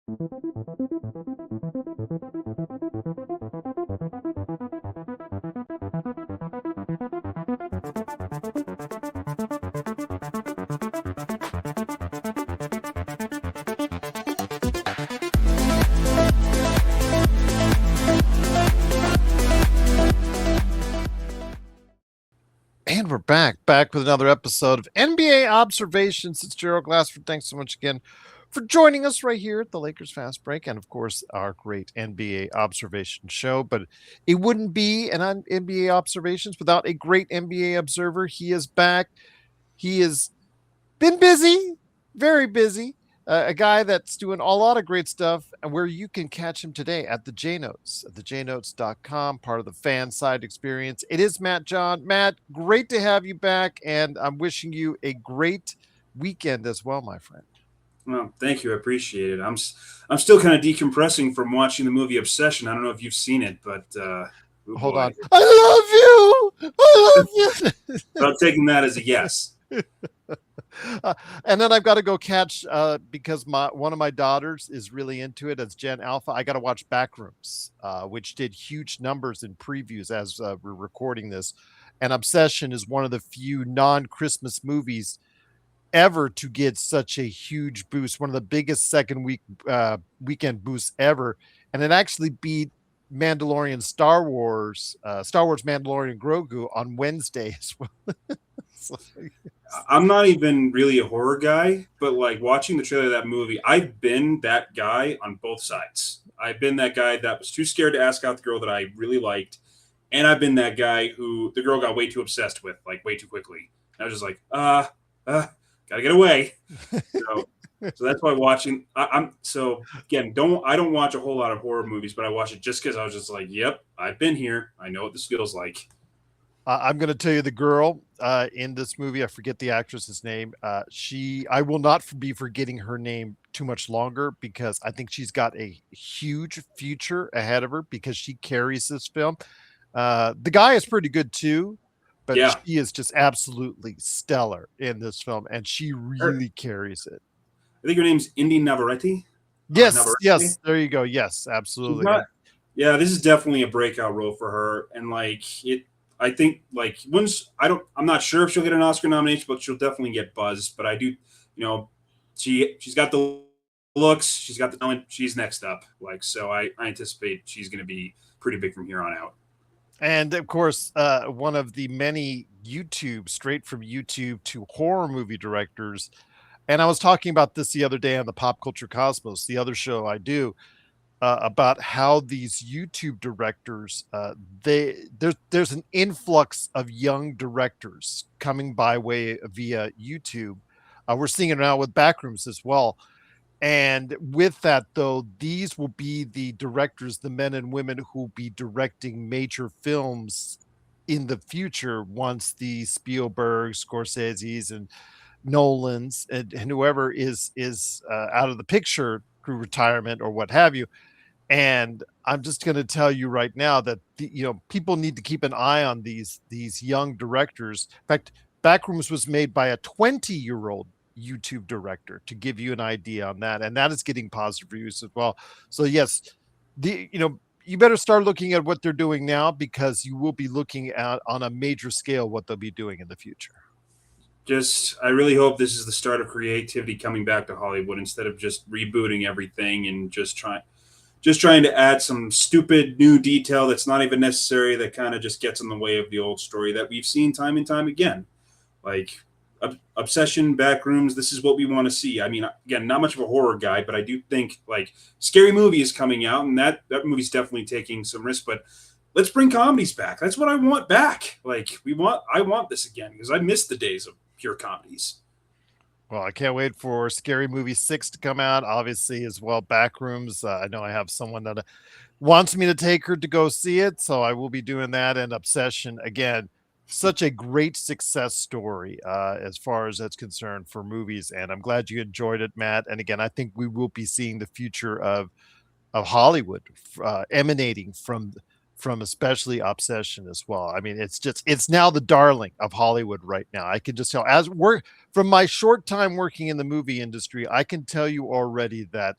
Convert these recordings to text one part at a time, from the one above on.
And we're back with another episode of NBA Observations. It's Gerald Glassford. Thanks so much again for joining us right here at the Lakers Fast Break, and of course, our great NBA Observation show. But it wouldn't be an NBA Observations without a great NBA observer. He is back. He has been busy, very busy. A guy that's doing a lot of great stuff, and where you can catch him today at the JNotes, at thejnotes.com, part of the Fanside experience. It is Matt John. Matt, great to have you back, and I'm wishing you a great weekend as well, my friend. Well, thank you. I appreciate it. I'm still kind of decompressing from watching the movie Obsession. I don't know if you've seen it, but hold on. I love you. I love you. I'm taking that as a yes. And then I've got to go catch because one of my daughters is really into it as Gen Alpha. I got to watch Backrooms, which did huge numbers in previews as we're recording this. And Obsession is one of the few non-Christmas movies ever to get such a huge boost, one of the biggest weekend boosts ever. And it actually beat Star Wars Mandalorian Grogu on Wednesday as well. I'm not even really a horror guy, but like watching the trailer of that movie, I've been that guy on both sides. I've been that guy that was too scared to ask out the girl that I really liked, and I've been that guy who the girl got way too obsessed with, like way too quickly. I was just like, gotta get away. So that's why watching. I don't watch a whole lot of horror movies, but I watch it just because I was just like, yep, I've been here. I know what this feels like. I'm going to tell you the girl in this movie. I forget the actress's name. I will not be forgetting her name too much longer because I think she's got a huge future ahead of her because she carries this film. The guy is pretty good too, but she is just absolutely stellar in this film, and she really carries it. I think her name's Indy Navarrete. Yes, yes, there you go. Yes, absolutely. This is definitely a breakout role for her, and like it. I think like I'm not sure if she'll get an Oscar nomination, but she'll definitely get buzz. But I do, she's got the looks, she's got the talent, she's next up. Like, so I anticipate she's going to be pretty big from here on out. And of course, one of the many straight from YouTube to horror movie directors. And I was talking about this the other day on the Pop Culture Cosmos, the other show I do. About how these YouTube directors, there's an influx of young directors coming via YouTube. We're seeing it now with Backrooms as well. And with that, though, these will be the directors, the men and women who will be directing major films in the future once the Spielberg, Scorsese's, and Nolan's and whoever is out of the picture through retirement or what have you. And I'm just going to tell you right now that people need to keep an eye on these young directors. In fact, Backrooms was made by a 20-year-old YouTube director, to give you an idea on that, and that is getting positive reviews as well. So yes, you better start looking at what they're doing now, because you will be looking at on a major scale what they'll be doing in the future. I really hope this is the start of creativity coming back to Hollywood instead of just rebooting everything and just trying to add some stupid new detail that's not even necessary, that kind of just gets in the way of the old story that we've seen time and time again. Like Obsession, Backrooms, this is what we want to see. I mean, again, not much of a horror guy, but I do think like Scary Movie is coming out, and that movie's definitely taking some risk, but let's bring comedies back. That's what I want back. Like I want this again, because I miss the days of pure comedies. Well, I can't wait for Scary Movie 6 to come out, obviously, as well. Backrooms. I know I have someone that wants me to take her to go see it, so I will be doing that. And Obsession, again, such a great success story as far as that's concerned for movies. And I'm glad you enjoyed it, Matt. And again, I think we will be seeing the future of Hollywood emanating from from especially Obsession as well. I mean, it's now the darling of Hollywood right now. I can just tell, as work from my short time working in the movie industry, I can tell you already that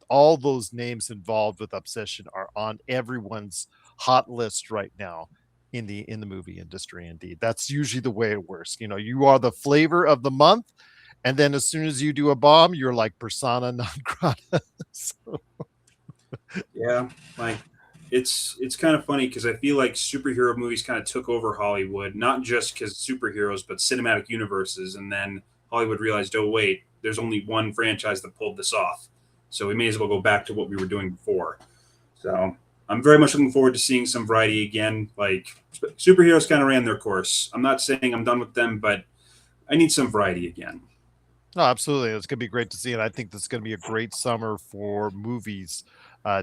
all those names involved with Obsession are on everyone's hot list right now in the movie industry. Indeed, that's usually the way it works. You know, you are the flavor of the month, and then as soon as you do a bomb, you're like persona non grata. So, Yeah, like it's kind of funny because I feel like superhero movies kind of took over Hollywood, not just because superheroes, but cinematic universes. And then Hollywood realized, oh wait, there's only one franchise that pulled this off, so we may as well go back to what we were doing before. So I'm very much looking forward to seeing some variety again. Like superheroes kind of ran their course. I'm not saying I'm done with them, but I need some variety again. no, absolutely. It's going to be great to see. And I think this is going to be a great summer for movies.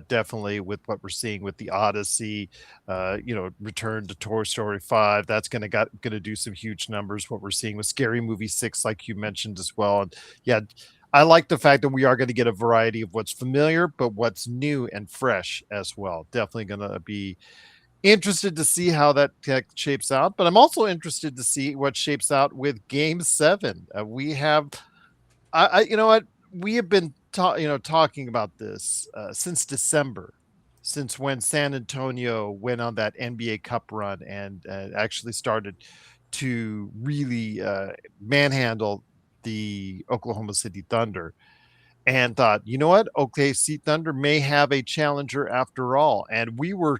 Definitely with what we're seeing with the Odyssey, return to Toy Story 5. That's going to do some huge numbers. What we're seeing with Scary Movie 6, like you mentioned as well. And yeah, I like the fact that we are going to get a variety of what's familiar, but what's new and fresh as well. Definitely going to be interested to see how that shapes out. But I'm also interested to see what shapes out with Game 7. We have you know what, we have been talking about this since December, since when San Antonio went on that NBA Cup run and actually started to really manhandle the Oklahoma City Thunder, and thought, you know what, OKC Thunder may have a challenger after all. And we were,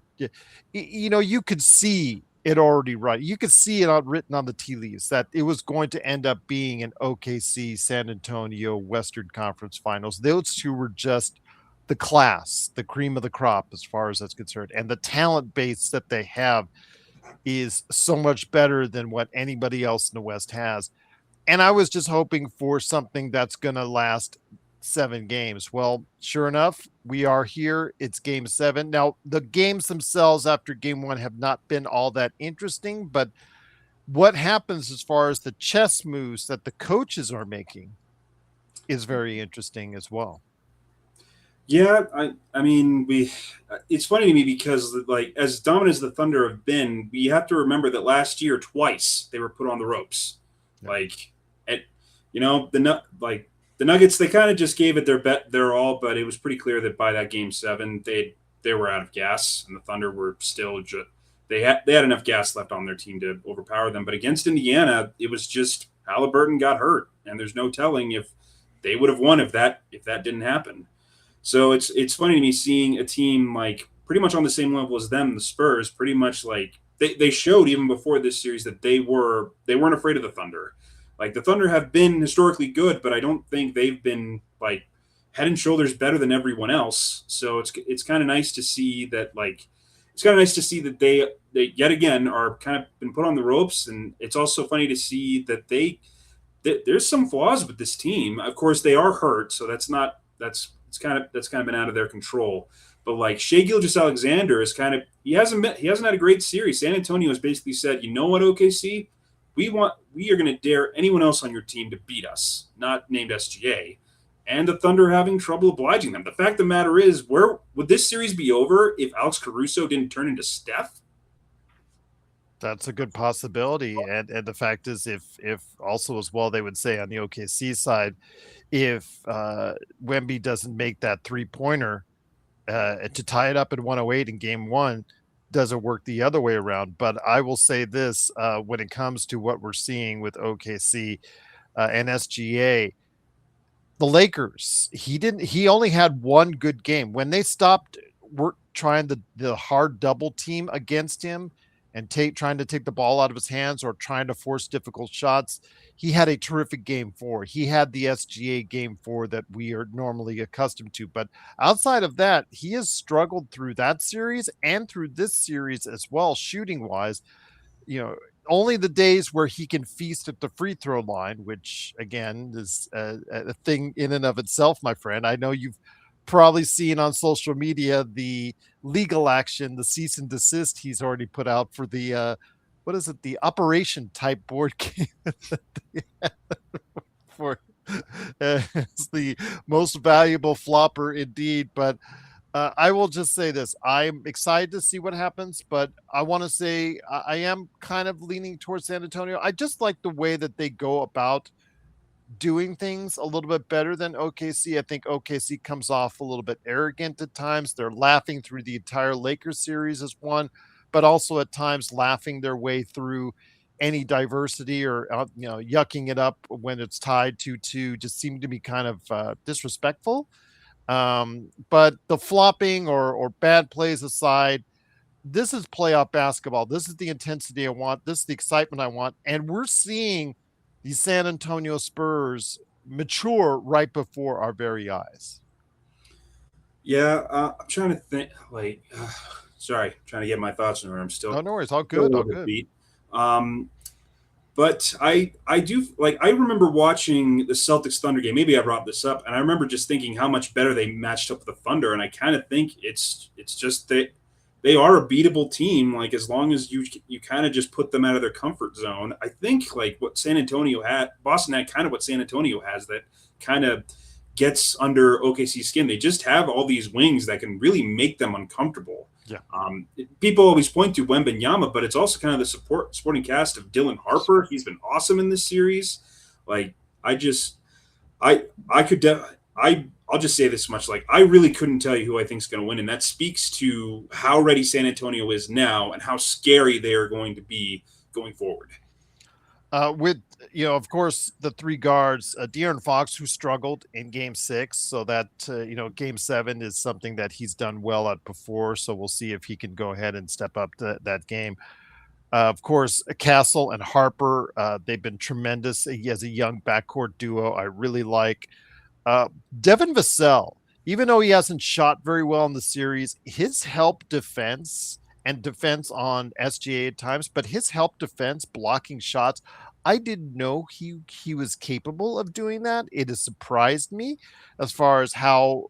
you could see it already right. You could see it written on the tea leaves that it was going to end up being an OKC San Antonio Western Conference Finals. Those two were just the class, the cream of the crop as far as that's concerned. And the talent base that they have is so much better than what anybody else in the West has. And I was just hoping for something that's going to last 7 games. Well, sure enough, we are here. It's game 7. Now, the games themselves after game 1 have not been all that interesting, but what happens as far as the chess moves that the coaches are making is very interesting as well. Yeah, I mean we. It's funny to me because like as dominant as the Thunder have been, we have to remember that last year twice they were put on the ropes. Yeah. Like, at, the Nuggets, they kind of just gave it their all, but it was pretty clear that by that game 7 they were out of gas, and the Thunder were still just they had enough gas left on their team to overpower them. But against Indiana, it was just Halliburton got hurt, and there's no telling if they would have won if that didn't happen. So it's funny to me seeing a team like pretty much on the same level as them, the Spurs, pretty much like they showed even before this series that they weren't afraid of the Thunder. Like the Thunder have been historically good, but I don't think they've been like head and shoulders better than everyone else. So it's kind of nice to see that they yet again are kind of been put on the ropes, and it's also funny to see that there's some flaws with this team. Of course, they are hurt, so that's kind of been out of their control. But like Shai Gilgeous-Alexander is he hasn't had a great series. San Antonio has basically said, you know what, OKC, we are going to dare anyone else on your team to beat us, not named SGA. And the Thunder are having trouble obliging them. The fact of the matter is, where would this series be over if Alex Caruso didn't turn into Steph? That's a good possibility. And the fact is, if also as well, they would say on the OKC side, if Wemby doesn't make that 3-pointer to tie it up at 108 in game 1, doesn't work the other way around. But I will say this, when it comes to what we're seeing with OKC and SGA, the Lakers, he only had one good game. When they stopped trying the hard double team against him and trying to take the ball out of his hands or trying to force difficult shots, he had a terrific game 4. He had the SGA game 4 that we are normally accustomed to. But outside of that, he has struggled through that series and through this series as well, shooting wise. Only the days where he can feast at the free throw line, which again is a thing in and of itself, my friend. I know you've probably seen on social media the legal action, the cease and desist he's already put out for the what is it, the Operation type board game for it's the most valuable flopper indeed. But I will just say this. I'm excited to see what happens, but I want to say I am kind of leaning towards San Antonio. I just like the way that they go about doing things a little bit better than OKC. I think OKC comes off a little bit arrogant at times. They're laughing through the entire Lakers series as one, but also at times laughing their way through any diversity or yucking it up when it's tied 2-2 just seemed to be kind of disrespectful. But the flopping or bad plays aside, this is playoff basketball. This is the intensity I want. This is the excitement I want. And we're seeing the San Antonio Spurs mature right before our very eyes. Yeah, I'm trying to think. Sorry, trying to get my thoughts in order. I'm Oh, no worries. All still a good. All little bit good. beat. Um, but I do like. I remember watching the Celtics Thunder game. Maybe I brought this up, and I remember just thinking how much better they matched up with the Thunder. And I kind of think it's just that they are a beatable team. Like as long as you kind of just put them out of their comfort zone. I think like what San Antonio had, Boston had kind of what San Antonio has that kind of gets under OKC's skin. They just have all these wings that can really make them uncomfortable. Yeah. People always point to Wembanyama, but it's also kind of the supporting cast of Dylan Harper. He's been awesome in this series. Like I just, I could, I'll just say this much: like I really couldn't tell you who I think is going to win, and that speaks to how ready San Antonio is now and how scary they are going to be going forward. With of course, the three guards, De'Aaron Fox, who struggled in Game 6, so that Game 7 is something that he's done well at before. So we'll see if he can go ahead and step up to that game. Of course, Castle and Harper, they've been tremendous. He has a young backcourt duo I really like. Uh, Devin Vassell, even though he hasn't shot very well in the series, his help defense and defense on SGA at times, but his help defense blocking shots, I didn't know he was capable of doing that. It has surprised me as far as how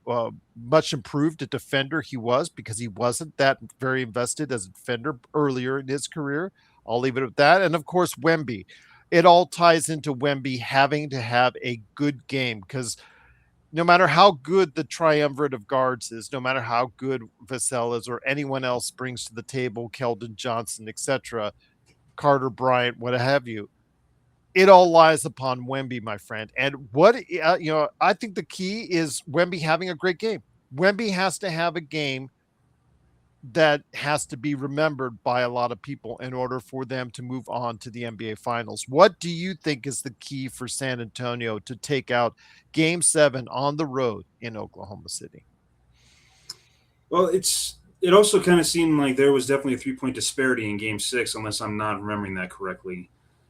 much improved a defender he was because he wasn't that very invested as a defender earlier in his career. I'll leave it at that. And of course, Wemby. It all ties into Wemby having to have a good game because no matter how good the triumvirate of guards is, no matter how good Vassell is or anyone else brings to the table, Keldon Johnson, etc., Carter Bryant, what have you, it all lies upon Wemby, my friend. And I think the key is Wemby having a great game. Wemby has to have a game that has to be remembered by a lot of people in order for them to move on to the NBA Finals. What do you think is the key for San Antonio to take out Game 7 on the road in Oklahoma City? Well, it also kind of seemed like there was definitely a 3-point disparity in Game 6, unless I'm not remembering that correctly.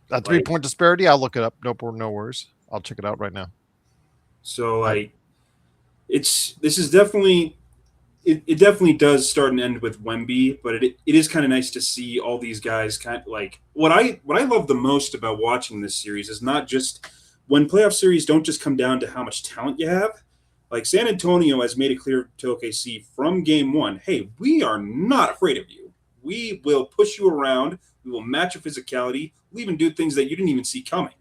A 3-point disparity? I'll look it up. No worries. I'll check it out right now. So this is definitely it definitely does start and end with Wemby, but it is kind of nice to see all these guys kind of like what I love the most about watching this series is not just when playoff series don't just come down to how much talent you have. Like San Antonio has made it clear to OKC from game one, hey, we are not afraid of you. We will push you around. We will match your physicality. We even do things that you didn't even see coming.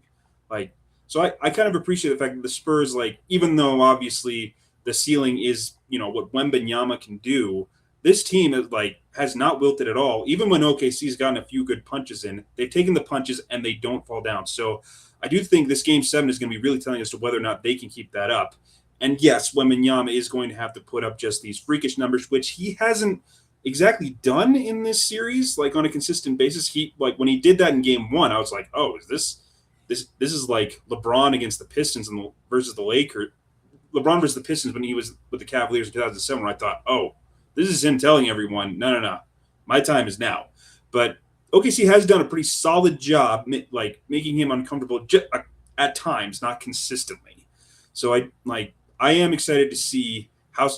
Like, so I kind of appreciate the fact that the Spurs, like, even though obviously the ceiling is, what Wembanyama can do, this team has not wilted at all. Even when OKC's gotten a few good punches in, they've taken the punches and they don't fall down. So I do think this Game 7 is going to be really telling as to whether or not they can keep that up. And yes, Wembanyama is going to have to put up just these freakish numbers, which he hasn't exactly done in this series, like on a consistent basis. He when he did that in Game 1, I was like, oh, is this is like LeBron against the Pistons versus the Lakers. LeBron versus the Pistons when he was with the Cavaliers in 2007, where I thought, oh, this is him telling everyone, no, my time is now. But OKC has done a pretty solid job, making him uncomfortable at times, not consistently. So I am excited to see how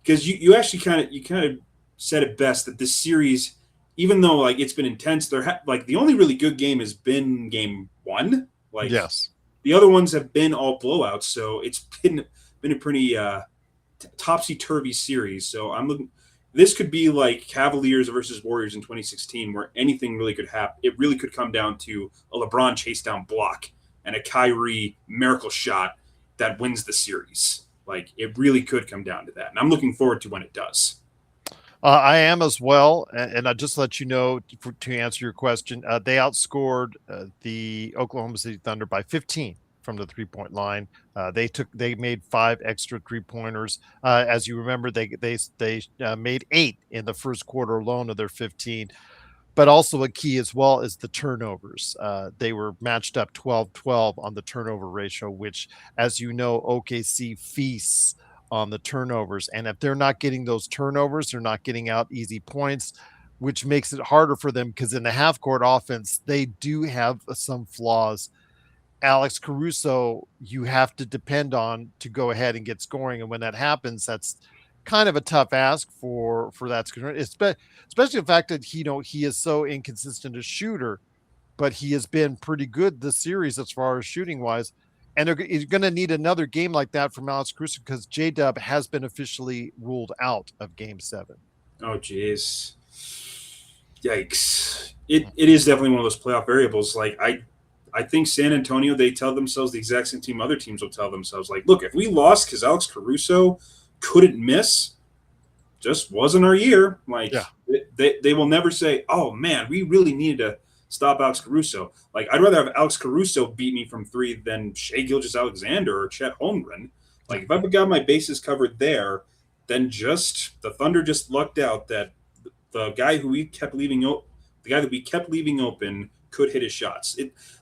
because you actually kind of said it best that this series, even though it's been intense, the only really good game has been Game 1. Yes. The other ones have been all blowouts, so it's been a pretty topsy-turvy series. So I'm looking. This could be like Cavaliers versus Warriors in 2016, where anything really could happen. It really could come down to a LeBron chase down block and a Kyrie miracle shot that wins the series. Like it really could come down to that, and I'm looking forward to when it does. I am as well, and I just let you know to answer your question. They outscored the Oklahoma City Thunder by 15 from the 3-point line. They made 5 extra 3-pointers. As you remember, they made 8 in the first quarter alone of their 15. But also a key as well is the turnovers. They were matched up 12-12 on the turnover ratio, which, as you know, OKC feasts on the turnovers. And if they're not getting those turnovers, they're not getting out easy points, which makes it harder for them because in the half court offense, they do have some flaws. Alex Caruso, you have to depend on to go ahead and get scoring. And when that happens, that's kind of a tough ask for that, especially the fact that he is so inconsistent a shooter, but he has been pretty good this series as far as shooting wise. And you're going to need another game like that from Alex Caruso because J Dub has been officially ruled out of Game 7. Oh, jeez. Yikes. It is definitely one of those playoff variables. Like, I think San Antonio, they tell themselves the exact same team other teams will tell themselves. Like, look, if we lost because Alex Caruso couldn't miss, just wasn't our year. Like, Yeah. they will never say, oh, man, we really needed to stop Alex Caruso. Like, I'd rather have Alex Caruso beat me from 3 than Shai Gilgeous-Alexander or Chet Holmgren. Like, if I've got my bases covered there, then just the Thunder just lucked out that the guy who we kept leaving the guy that we kept leaving open could hit his shots.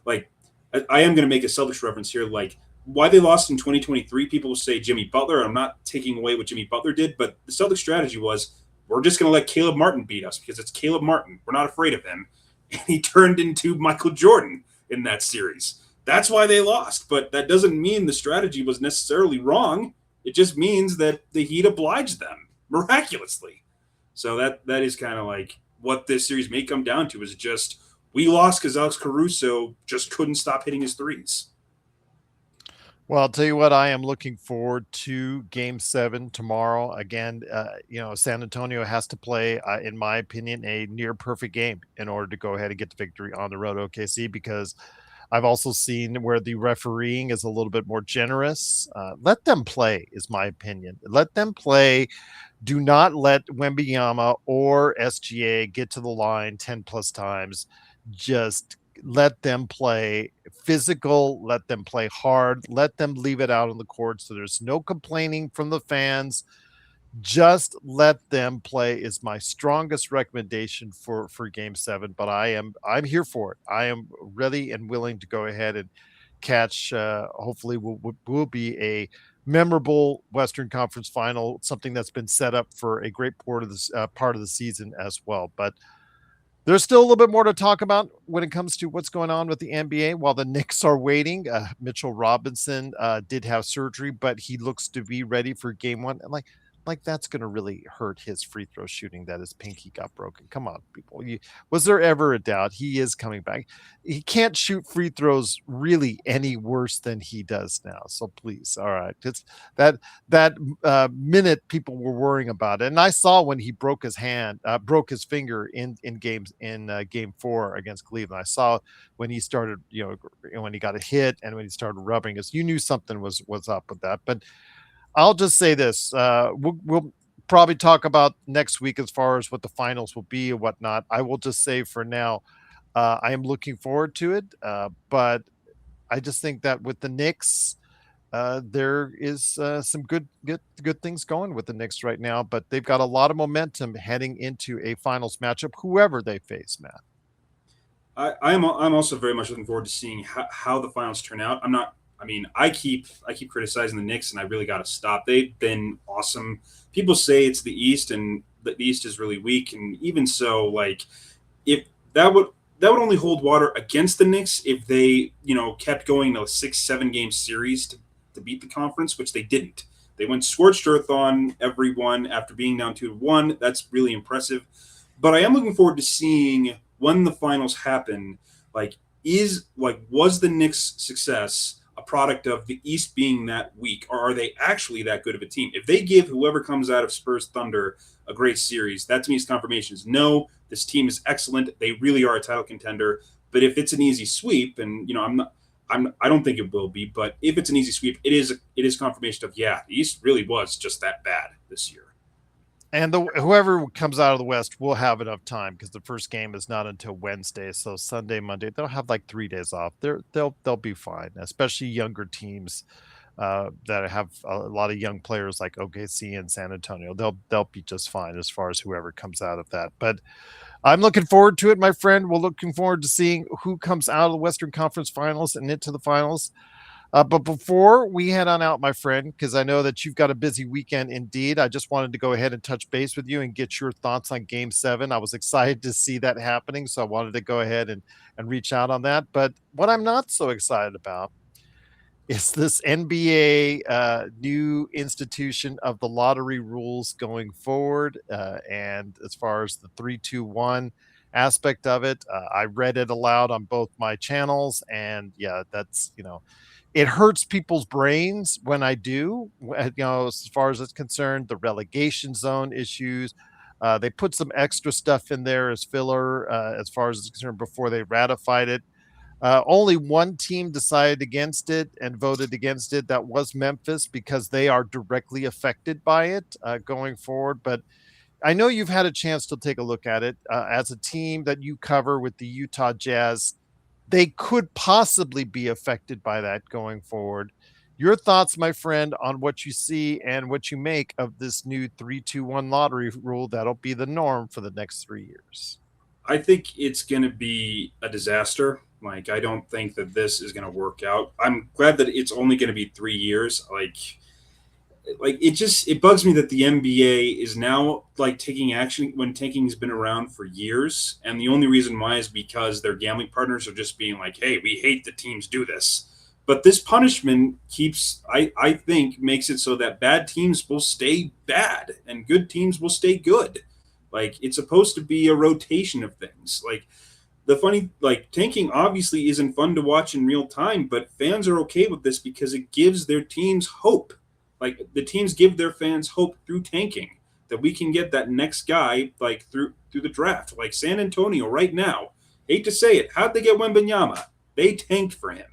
I am going to make a selfish reference here. Like, why they lost in 2023, people will say Jimmy Butler. I'm not taking away what Jimmy Butler did, but the Celtics strategy was we're just going to let Caleb Martin beat us because it's Caleb Martin. We're not afraid of him. And he turned into Michael Jordan in that series. That's why they lost. But that doesn't mean the strategy was necessarily wrong. It just means that the Heat obliged them miraculously. So that is kind of like what this series may come down to is just we lost because Alex Caruso just couldn't stop hitting his threes. Well, I'll tell you what, I am looking forward to Game 7 tomorrow. Again, San Antonio has to play, in my opinion, a near perfect game in order to go ahead and get the victory on the road to OKC because I've also seen where the refereeing is a little bit more generous. Let them play, is my opinion. Let them play. Do not let Wembanyama or SGA get to the line 10 plus times. Just let them play physical, let them play hard, let them leave it out on the court so there's no complaining from the fans. Just let them play is my strongest recommendation for Game 7, but I'm here for it. I am ready and willing to go ahead and catch hopefully will be a memorable Western Conference final, something that's been set up for a great part of this part of the season as well. But there's still a little bit more to talk about when it comes to what's going on with the NBA while the Knicks are waiting. Mitchell Robinson did have surgery, but he looks to be ready for Game 1. And like that's going to really hurt his free throw shooting that his pinky got broken. Come on, people. Was there ever a doubt? He is coming back. He can't shoot free throws really any worse than he does now. So please, all right. It's that minute people were worrying about it. And I saw when he broke his finger in games in Game 4 against Cleveland. I saw when he started, when he got a hit and when he started rubbing us, you knew something was up with that. But I'll just say this: we'll probably talk about next week as far as what the finals will be and whatnot. I will just say for now, I am looking forward to it. But I just think that with the Knicks, there is some good things going with the Knicks right now. But they've got a lot of momentum heading into a finals matchup, whoever they face, Matt. I'm also very much looking forward to seeing how the finals turn out. I keep criticizing the Knicks, and I really got to stop. They've been awesome. People say it's the East, and the East is really weak. And even so, like if that would only hold water against the Knicks if they kept going to a 6-7 game series to beat the conference, which they didn't. They went scorched earth on everyone after being down 2-1. That's really impressive. But I am looking forward to seeing when the finals happen. Was the Knicks' success a product of the East being that weak, or are they actually that good of a team? If they give whoever comes out of Spurs Thunder a great series, that to me is confirmation. Is no, this team is excellent. They really are a title contender. But if it's an easy sweep, and I don't think it will be, but if it's an easy sweep, it is confirmation of, yeah, the East really was just that bad this year. And whoever comes out of the West will have enough time because the first game is not until Wednesday. So Sunday, Monday, they'll have like 3 days off. They'll be fine, especially younger teams that have a lot of young players like OKC and San Antonio. They'll be just fine as far as whoever comes out of that. But I'm looking forward to it, my friend. We're looking forward to seeing who comes out of the Western Conference Finals and into the finals. But before we head on out, my friend, because I know that you've got a busy weekend indeed, I just wanted to go ahead and touch base with you and get your thoughts on Game 7. I was excited to see that happening, so I wanted to go ahead and reach out on that. But what I'm not so excited about is this NBA new institution of the lottery rules going forward. And as far as the 3-2-1 aspect of it, I read it aloud on both my channels. And yeah, that's, it hurts people's brains when I do, as far as it's concerned, the relegation zone issues. They put some extra stuff in there as filler as far as it's concerned before they ratified it. Only one team decided against it and voted against it. That was Memphis because they are directly affected by it going forward. But I know you've had a chance to take a look at it as a team that you cover with the Utah Jazz. They could possibly be affected by that going forward. Your thoughts, my friend, on what you see and what you make of this new 3-2-1 lottery rule that'll be the norm for the next 3 years? I think it's going to be a disaster. Like, I don't think that this is going to work out. I'm glad that it's only going to be 3 years. It bugs me that the NBA is now like taking action when tanking has been around for years, and the only reason why is because their gambling partners are just being like, "Hey, we hate that teams do this." But this punishment keeps, I think, makes it so that bad teams will stay bad and good teams will stay good. Like, it's supposed to be a rotation of things. Tanking obviously isn't fun to watch in real time, but fans are okay with this because it gives their teams hope. Like, the teams give their fans hope through tanking that we can get that next guy like through the draft. Like San Antonio right now, hate to say it, how'd they get Wembanyama? They tanked for him.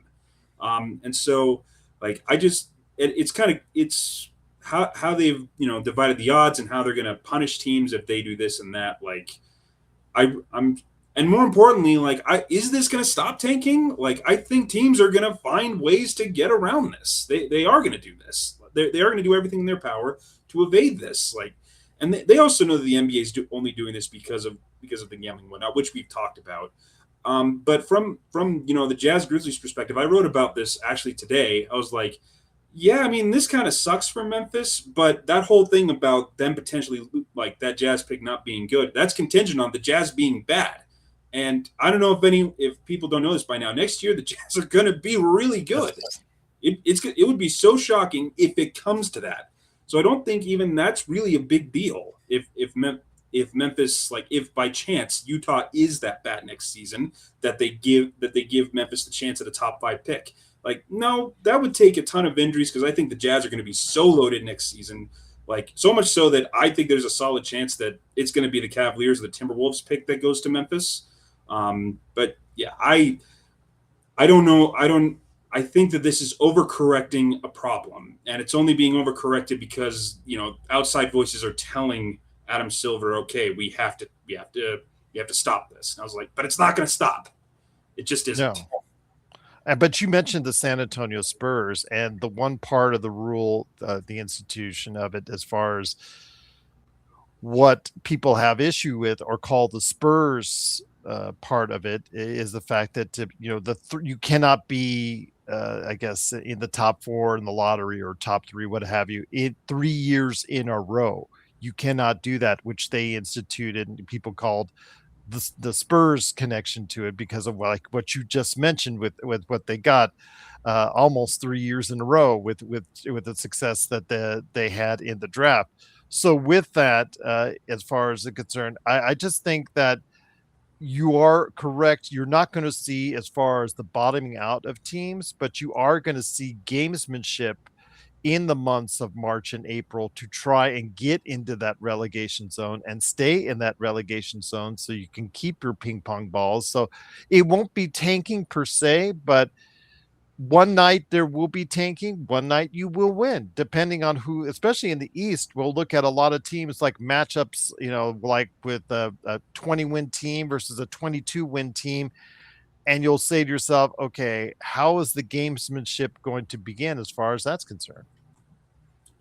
And so like I just it's kind of it's how they've divided the odds and how they're going to punish teams if they do this and that. Like I'm and more importantly, is this going to stop tanking? Like, I think teams are going to find ways to get around this. They are going to do this. They are going to do everything in their power to evade this. Like, and they also know that the NBA is only doing this because of the gambling whatnot, which we've talked about. But from the Jazz Grizzlies perspective, I wrote about this actually today. I was like, yeah, I mean, this kind of sucks for Memphis, but that whole thing about them potentially like that Jazz pick not being good, that's contingent on the Jazz being bad. And I don't know if people don't know this by now. Next year, the Jazz are going to be really good. It would be so shocking if it comes to that. So I don't think even that's really a big deal. If Memphis, like, if by chance Utah is that bad next season, that they give Memphis the chance at a top 5 pick. Like, no, that would take a ton of injuries because I think the Jazz are going to be so loaded next season. Like, so much so that I think there's a solid chance that it's going to be the Cavaliers or the Timberwolves pick that goes to Memphis. But yeah, I don't know. I think that this is overcorrecting a problem, and it's only being overcorrected because outside voices are telling Adam Silver, okay, we have to stop this. And I was like, but it's not going to stop. It just isn't. No. But you mentioned the San Antonio Spurs and the one part of the rule, the institution of it, as far as what people have issue with or call the Spurs part of it, is the fact that you cannot be, I guess, in the top 4 in the lottery or top 3, what have you, in 3 years in a row. You cannot do that, which they instituted and people called the Spurs connection to it because of like what you just mentioned with what they got almost 3 years in a row with the success that they had in the draft. So with that, as far as the concern, I just think that you are correct. You're not going to see as far as the bottoming out of teams, but you are going to see gamesmanship in the months of March and April to try and get into that relegation zone and stay in that relegation zone so you can keep your ping pong balls. So it won't be tanking per se, but one night there will be tanking, one night you will win, depending on who, especially in the East. We'll look at a lot of teams like matchups, like with a 20 win team versus a 22 win team. And you'll say to yourself, okay, how is the gamesmanship going to begin as far as that's concerned?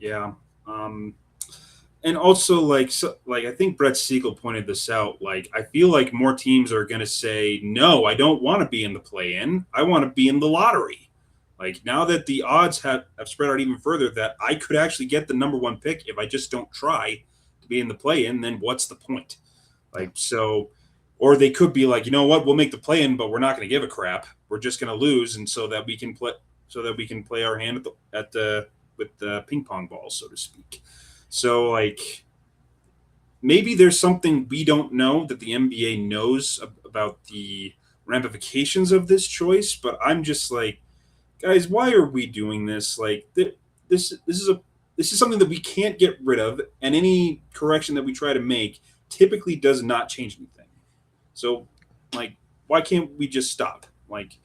Yeah. Um, and also like I think Brett Siegel pointed this out. Like I feel like more teams are going to say, no, I don't want to be in the play-in. I want to be in the lottery. Like now that the odds have spread out even further, that I could actually get the number one pick if I just don't try to be in the play-in, then what's the point? Yeah. Like so, or they could be like, you know what, we'll make the play-in, but we're not going to give a crap. We're just going to lose, and so that we can play our hand at the with the ping pong balls, so to speak. So like maybe there's something we don't know that the NBA knows about the ramifications of this choice, but I'm just like, guys, why are we doing this? Like this is something that we can't get rid of, and any correction that we try to make typically does not change anything. So, like, why can't we just stop? Like,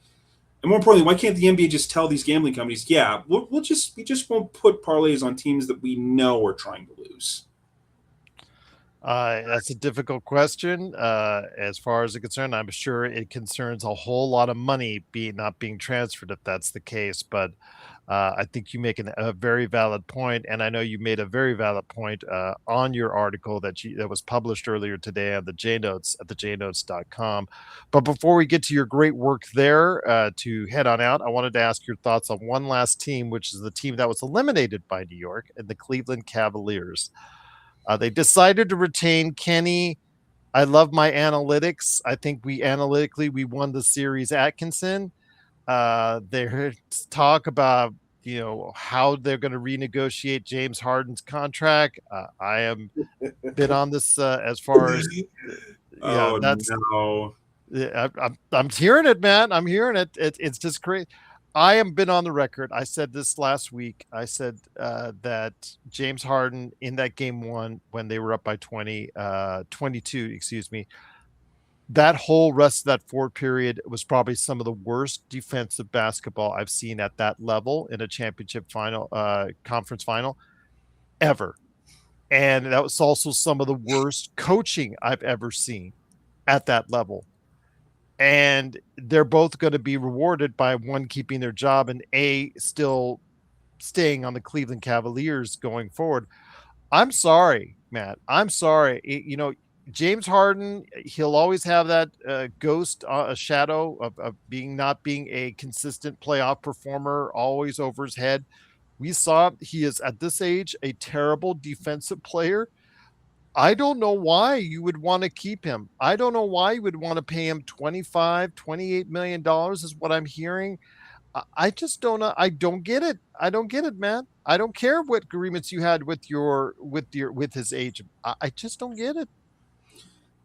and more importantly, why can't the NBA just tell these gambling companies, yeah, we just won't put parlays on teams that we know are trying to lose. That's a difficult question. As far as it's concerned, I'm sure it concerns a whole lot of money not being transferred if that's the case. But I think you make a very valid point, and I know you made a very valid point on your article that was published earlier today on the J Notes at the jnotes.com. But before we get to your great work there, to head on out, I wanted to ask your thoughts on one last team, which is the team that was eliminated by New York and the Cleveland Cavaliers. They decided to retain Kenny. I love my analytics. I think we won the series Atkinson. There's talk about how they're going to renegotiate James Harden's contract. I am been on this as far as yeah, Oh that's no. I'm hearing it, man. I'm hearing it. It's just crazy. I am been on the record. I said this last week. I said that James Harden in that game one when they were up by 22, excuse me, that whole rest of that fourth period was probably some of the worst defensive basketball I've seen at that level in a championship final, conference final ever. And that was also some of the worst coaching I've ever seen at that level. And they're both going to be rewarded by one keeping their job and a still staying on the Cleveland Cavaliers going forward. I'm sorry, Matt. I'm sorry. James Harden, he'll always have that ghost, a shadow of not being a consistent playoff performer, always over his head. We saw he is at this age a terrible defensive player. I don't know why you would want to keep him. I don't know why you would want to pay him 25, $28 million is what I'm hearing. I just don't know. I don't get it. I don't get it, man. I don't care what agreements you had with his agent. I just don't get it.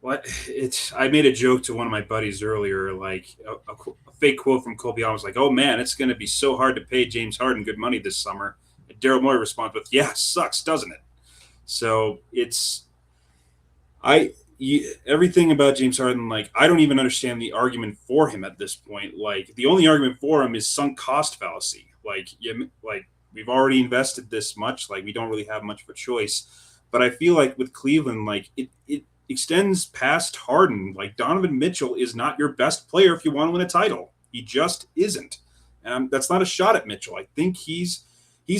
What it's I made a joke to one of my buddies earlier, like a fake quote from Kobe Allen was like, "Oh man, it's going to be so hard to pay James Harden good money this summer." And Daryl Morey responds with, "Yeah, sucks, doesn't it?" So it's everything about James Harden. Like I don't even understand the argument for him at this point. Like the only argument for him is sunk cost fallacy. Like we've already invested this much. Like we don't really have much of a choice. But I feel like with Cleveland, like it extends past Harden. Like Donovan Mitchell is not your best player if you want to win a title. He just isn't. And that's not a shot at Mitchell. I think he's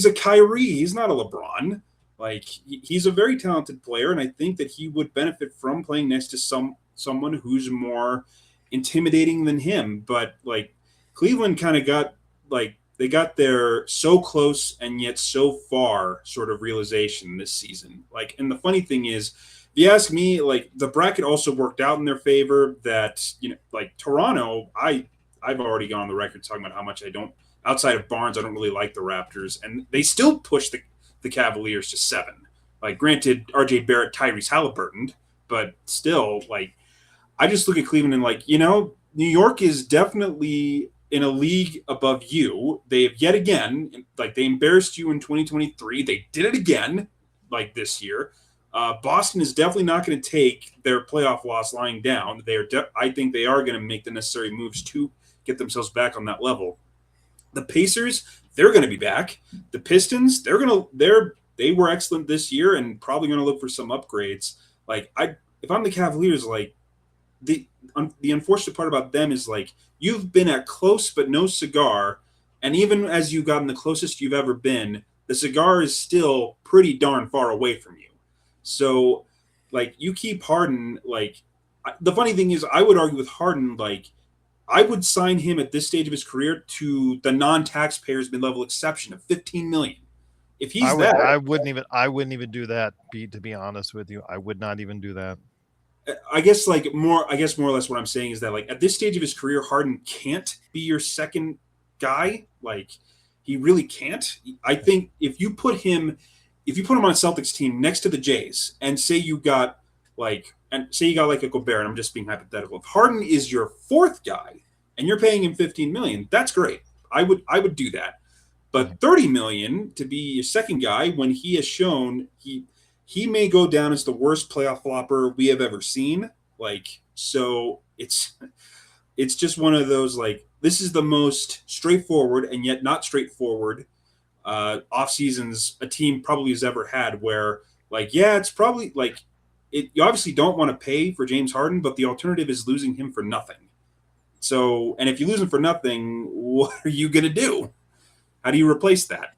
a Kyrie. He's not a LeBron. Like he's a very talented player, and I think that he would benefit from playing next to someone who's more intimidating than him. But like Cleveland kind of got like they got their so close and yet so far sort of realization this season. Like, and the funny thing is, if you ask me, like the bracket also worked out in their favor. That like Toronto, I've already gone on the record talking about how much I don't outside of Barnes, I don't really like the Raptors, and they still push the Cavaliers to 7. Like, granted, R.J. Barrett, Tyrese Halliburton, but still, like, I just look at Cleveland and like, New York is definitely in a league above you. They have yet again, like they embarrassed you in 2023. They did it again, like this year. Boston is definitely not going to take their playoff loss lying down. I think they are going to make the necessary moves to get themselves back on that level. The Pacers, they're going to be back. The Pistons, they were excellent this year and probably going to look for some upgrades. Like if I'm the Cavaliers, like the unfortunate part about them is like you've been at close but no cigar, and even as you've gotten the closest you've ever been, the cigar is still pretty darn far away from you. So, like you keep Harden, like the funny thing is, I would argue with Harden, like I would sign him at this stage of his career to the non-taxpayers mid-level exception of 15 million. If he's that, I wouldn't even do that. To be honest with you, I would not even do that. I guess more or less what I'm saying is that like at this stage of his career, Harden can't be your second guy. Like he really can't. I think if you put him on a Celtics team next to the Jays and say you got like a Gobert, and I'm just being hypothetical. If Harden is your fourth guy and you're paying him 15 million, that's great. I would do that. But 30 million to be your second guy when he has shown he may go down as the worst playoff flopper we have ever seen. Like, so it's just one of those, like, this is the most straightforward and yet not straightforward off seasons a team probably has ever had, where like, yeah, it's probably like you obviously don't want to pay for James Harden, but the alternative is losing him for nothing. So, and if you lose him for nothing, what are you going to do? How do you replace that?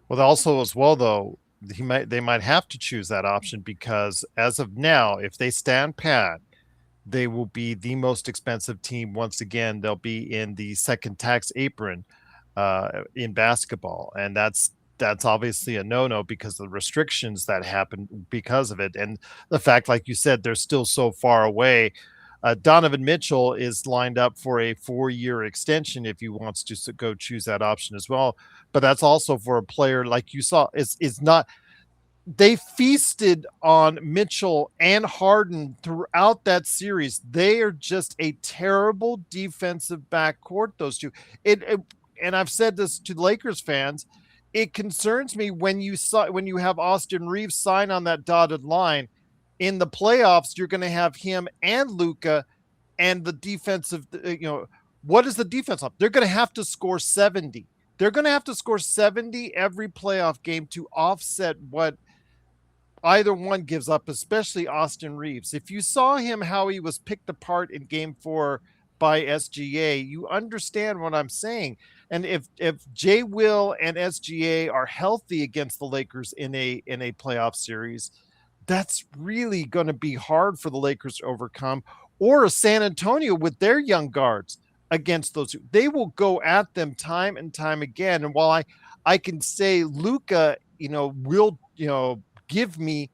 Well, also as well though, they might have to choose that option because as of now, if they stand pat, they will be the most expensive team once again. They'll be in the second tax apron in basketball, and that's obviously a no-no because of the restrictions that happen because of it, and the fact, like you said, they're still so far away. Donovan Mitchell is lined up for a 4-year extension if he wants to go choose that option as well. But that's also for a player like you saw is not. They feasted on Mitchell and Harden throughout that series. They are just a terrible defensive backcourt. Those two. And I've said this to Lakers fans. It concerns me when you have Austin Reeves sign on that dotted line in the playoffs. You're going to have him and Luka, and the defensive. What is the defense up? They're going to have to score 70. They're going to have to score 70 every playoff game to offset what either one gives up, especially Austin Reeves. If you saw him, how he was picked apart in game 4 by SGA, you understand what I'm saying. And if J Will and SGA are healthy against the Lakers in a playoff series, that's really going to be hard for the Lakers to overcome, or San Antonio with their young guards against those. They will go at them time and time again. And while I can say Luka, will, give me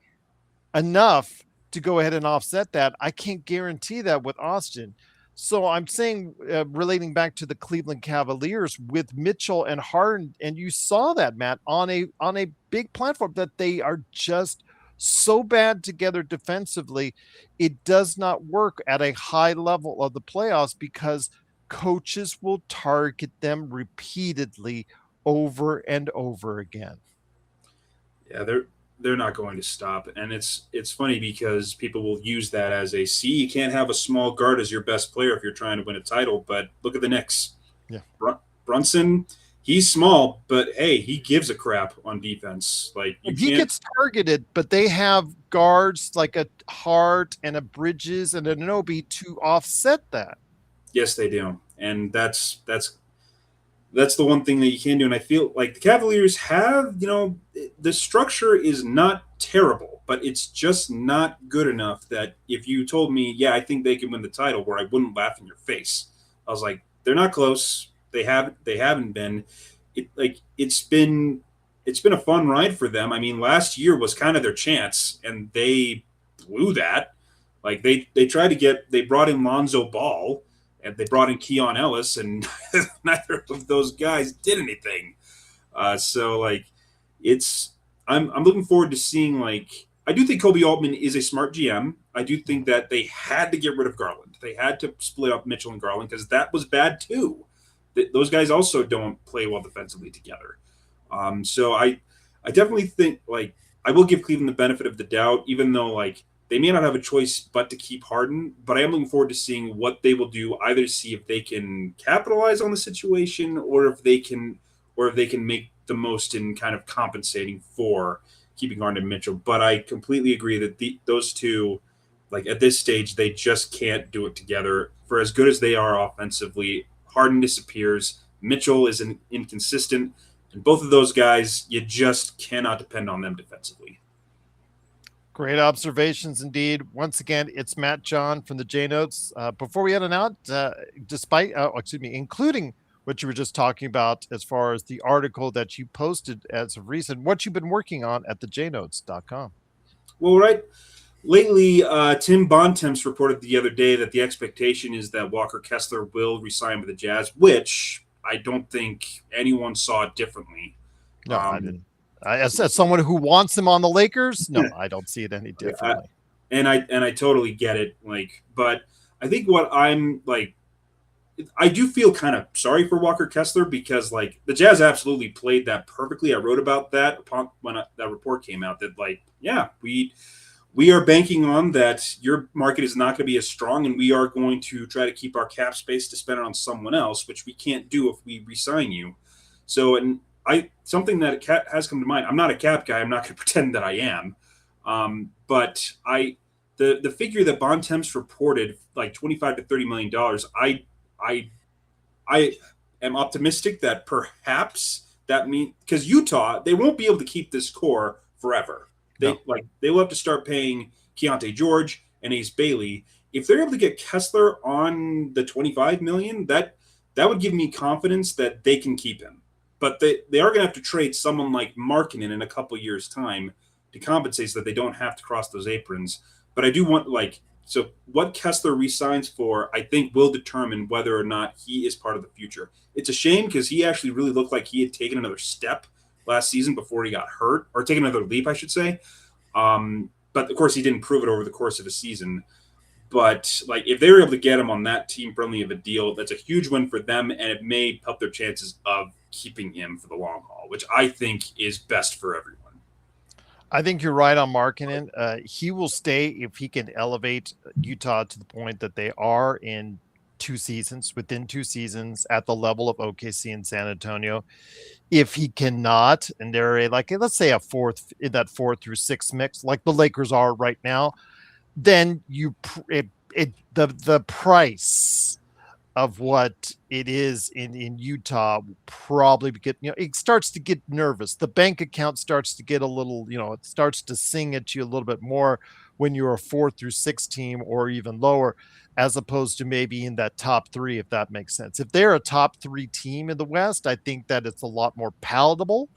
enough to go ahead and offset that, I can't guarantee that with Austin. So I'm saying, relating back to the Cleveland Cavaliers with Mitchell and Harden, and you saw that, Matt, on a big platform, that they are just so bad together defensively. It does not work at a high level of the playoffs because coaches will target them repeatedly over and over again. Yeah, they're not going to stop, and it's funny because people will use that as a see. You can't have a small guard as your best player if you're trying to win a title. But look at the Knicks. Yeah, Brunson, he's small, but hey, he gives a crap on defense. Like he gets targeted, but they have guards like a Hart and a Bridges and a Nobi to offset that. Yes, they do, and that's the one thing that you can do. And I feel like the Cavaliers have, the structure is not terrible, but it's just not good enough that if you told me, yeah, I think they can win the title, where I wouldn't laugh in your face. I was like, they're not close. They haven't been. It's been a fun ride for them. I mean, last year was kind of their chance, and they blew that. Like they brought in Lonzo Ball, and they brought in Keon Ellis, and neither of those guys did anything. So like, I'm looking forward to seeing, like, I do think Kobe Altman is a smart GM. I do think that they had to get rid of Garland. They had to split up Mitchell and Garland because that was bad too. Those guys also don't play well defensively together. So I definitely think, like, I will give Cleveland the benefit of the doubt, even though, like, they may not have a choice but to keep Harden, but I am looking forward to seeing what they will do, either to see if they can capitalize on the situation or if they can make the most in kind of compensating for keeping Harden and Mitchell. But I completely agree that those two, like at this stage, they just can't do it together. For as good as they are offensively, Harden disappears. Mitchell is inconsistent, and both of those guys, you just cannot depend on them defensively. Great observations indeed. Once again, it's Matt John from the J Notes. Before we head on out, including what you were just talking about as far as the article that you posted as of recent, what you've been working on at the jnotes.com. Well, right. Lately, Tim Bontemps reported the other day that the expectation is that Walker Kessler will resign with the Jazz, which I don't think anyone saw it differently. No, I didn't. As someone who wants him on the Lakers, no, I don't see it any differently. I totally get it. Like, but I think what I'm like, I do feel kind of sorry for Walker Kessler because like the Jazz absolutely played that perfectly. I wrote about that upon when that report came out that like, yeah, we are banking on that your market is not going to be as strong, and we are going to try to keep our cap space to spend it on someone else, which we can't do if we re-sign you. So, and something that has come to mind. I'm not a cap guy. I'm not going to pretend that I am. But the figure that Bontemps reported, like $25 to $30 million, I am optimistic that perhaps that means because Utah, they won't be able to keep this core forever. They will have to start paying Keontae George and Ace Bailey. If they're able to get Kessler on the $25 million, that would give me confidence that they can keep him. But they are going to have to trade someone like Markkanen in a couple years' time to compensate so that they don't have to cross those aprons. But I do want so what Kessler resigns for, I think, will determine whether or not he is part of the future. It's a shame because he actually really looked like he had taken another step last season before he got hurt, or taken another leap, I should say. But of course, he didn't prove it over the course of a season. But like, if they were able to get him on that team friendly of a deal, that's a huge win for them, and it may help their chances of keeping him for the long haul, which I think is best for everyone. I think you're right on Markkanen. He will stay if he can elevate Utah to the point that they are within 2 seasons at the level of OKC and San Antonio. If he cannot, and they're let's say a fourth in that 4 through 6 mix, like the Lakers are right now, then the price of what it is in Utah probably it starts to get nervous. The bank account starts to get a little, it starts to sing at you a little bit more when you're a 4 through 6 team or even lower, as opposed to maybe in that top 3, if that makes sense. If they're a top 3 team in the West, I think that it's a lot more palatable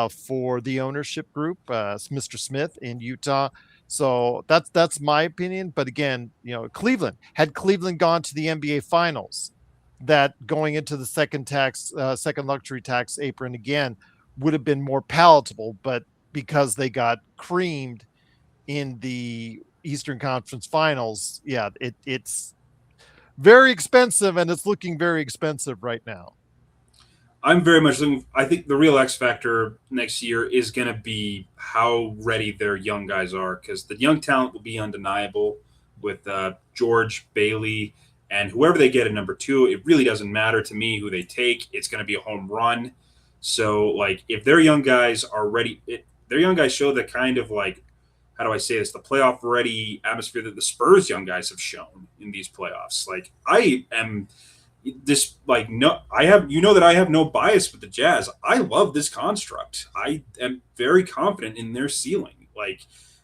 for the ownership group, Mr. Smith in Utah. So that's my opinion. But again, Cleveland gone to the NBA Finals, that going into the second luxury tax apron again would have been more palatable. But because they got creamed in the Eastern Conference Finals, yeah, it's very expensive, and it's looking very expensive right now. I'm very much looking. I think the real X factor next year is going to be how ready their young guys are, because the young talent will be undeniable with George, Bailey, and whoever they get at number 2. It really doesn't matter to me who they take. It's going to be a home run. So, like, if their young guys are ready, their young guys show the kind of how do I say this? The playoff ready atmosphere that the Spurs young guys have shown in these playoffs. Like, I am. I have that I have no bias with the Jazz. I love this construct. I am very confident in their ceiling. Like,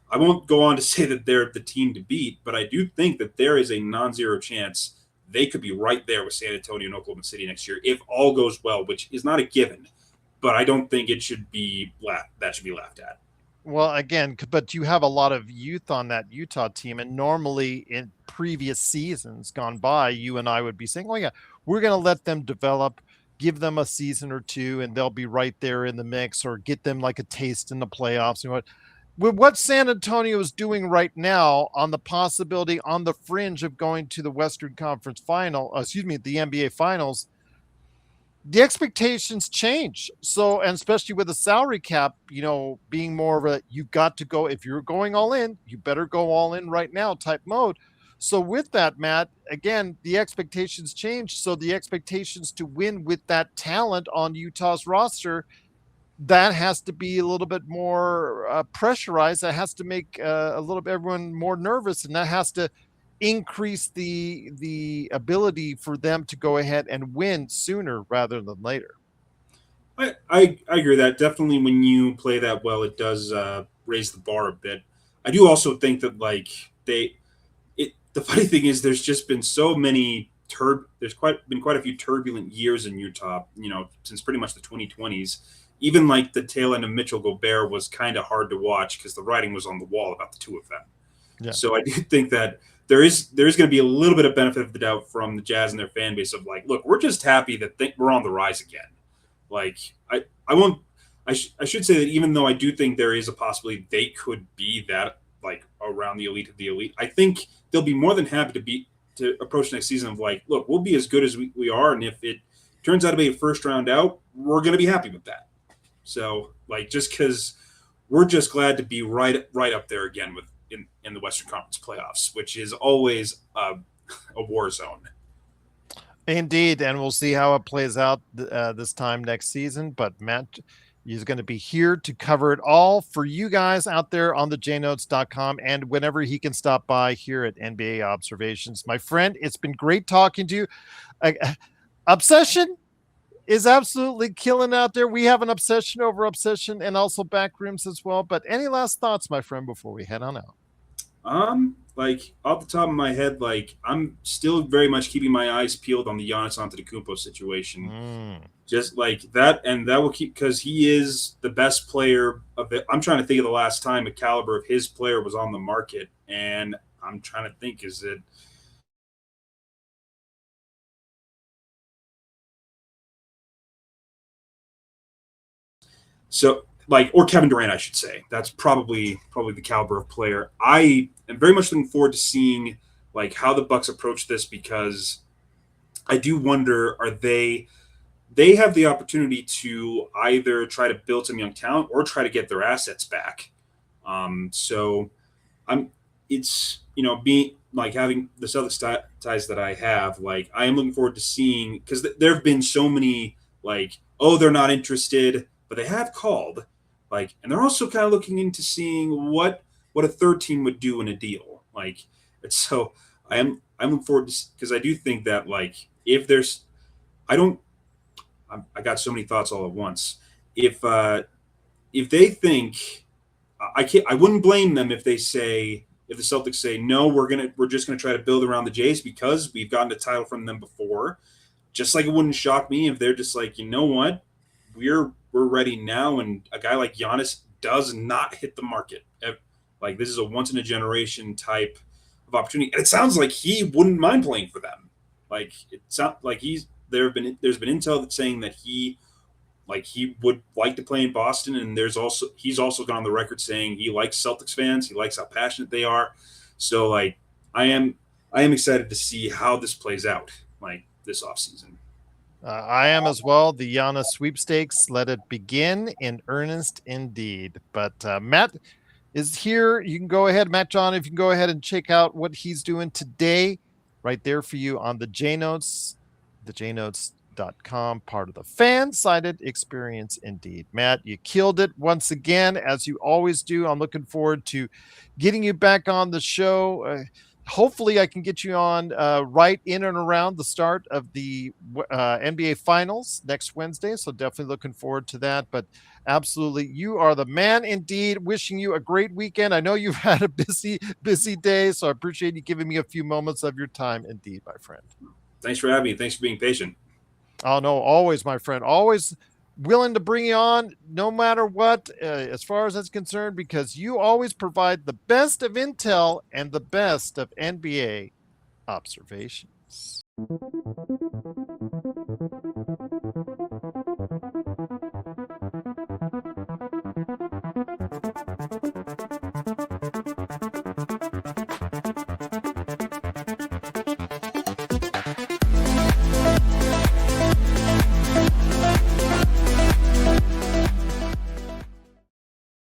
I won't go on to say that they're the team to beat, but I do think that there is a non-zero chance they could be right there with San Antonio and Oklahoma City next year if all goes well, which is not a given. But I don't think it should be laughed at. Well, again, but you have a lot of youth on that Utah team, and normally in previous seasons gone by, you and I would be saying, "Oh yeah, we're going to let them develop, give them a season or 2, and they'll be right there in the mix, or get them like a taste in the playoffs." And what San Antonio is doing right now, on the possibility on the fringe of going to the Western Conference Final, the NBA Finals, the expectations change. So, and especially with the salary cap, being more of a, you've got to go, if you're going all in, you better go all in right now type mode. So with that, Matt, again, the expectations change. So the expectations to win with that talent on Utah's roster, that has to be a little bit more pressurized. That has to make a little bit everyone more nervous, and that has to increase the ability for them to go ahead and win sooner rather than later. I agree with that. Definitely, when you play that well, it does raise the bar a bit. I do also think that the funny thing is there's just been so many there's been quite a few turbulent years in Utah, since pretty much the 2020s. Even like the tail end of Mitchell Gobert was kind of hard to watch because the writing was on the wall about the two of them. Yeah. So I do think that there is going to be a little bit of benefit of the doubt from the Jazz and their fan base of like, look, we're just happy that we're on the rise again. Like I won't I should say that even though I do think there is a possibility they could be that like around the elite of the elite, I think they'll be more than happy to approach next season of like, look, we'll be as good as we are, and if it turns out to be a first round out, we're going to be happy with that. So like, just because we're just glad to be right up there again in the Western Conference playoffs, which is always a war zone. Indeed, and we'll see how it plays out this time next season. But Matt is going to be here to cover it all for you guys out there on the jnotes.com and whenever he can stop by here at NBA Observations. My friend, it's been great talking to you. Obsession is absolutely killing out there. We have an obsession over obsession and also back rooms as well. But any last thoughts, my friend, before we head on out? Like off the top of my head, like I'm still very much keeping my eyes peeled on the Giannis Antetokounmpo situation. Just like that, and that will keep, because he is the best player of it. I'm trying to think of the last time a caliber of his player was on the market, and I'm trying to think, is it so like, or Kevin Durant, I should say. That's probably the caliber of player. I am very much looking forward to seeing like how the Bucks approach this, because I do wonder, are they have the opportunity to either try to build some young talent or try to get their assets back. So I'm it's being like having the Celtics ties that I have, like I am looking forward to seeing, because there have been so many like, oh, they're not interested, but they have called, like, and they're also kind of looking into seeing what a third team would do in a deal, like. And so I'm looking forward to, because I do think that like if there's I don't I got so many thoughts all at once. If they think, I wouldn't blame them if if the Celtics say no, we're just gonna try to build around the Jays because we've gotten a title from them before. Just like it wouldn't shock me if they're just like, you know what, we're ready now, and a guy like Giannis does not hit the market. Like this is a once in a generation type of opportunity, and it sounds like he wouldn't mind playing for them. Like it sounds like there's been intel that's saying that he would like to play in Boston, and he's also gone on the record saying he likes Celtics fans, he likes how passionate they are. So like I am excited to see how this plays out like this offseason. I am as well. The Giannis sweepstakes, let it begin in earnest indeed. But Matt is here. You can go ahead, Matt John, if you can go ahead and check out what he's doing today right there for you on the JNotes, the jnotes.com, part of the Fansided experience indeed. Matt, you killed it once again, as you always do. I'm looking forward to getting you back on the show. Hopefully I can get you on right in and around the start of the NBA Finals next Wednesday. So definitely looking forward to that. But absolutely, you are the man indeed. Wishing you a great weekend. I know you've had a busy day, so I appreciate you giving me a few moments of your time indeed, my friend. Thanks for having me. Thanks for being patient. Oh, no, always, my friend. Always willing to bring you on no matter what, as far as that's concerned, because you always provide the best of intel and the best of NBA observations.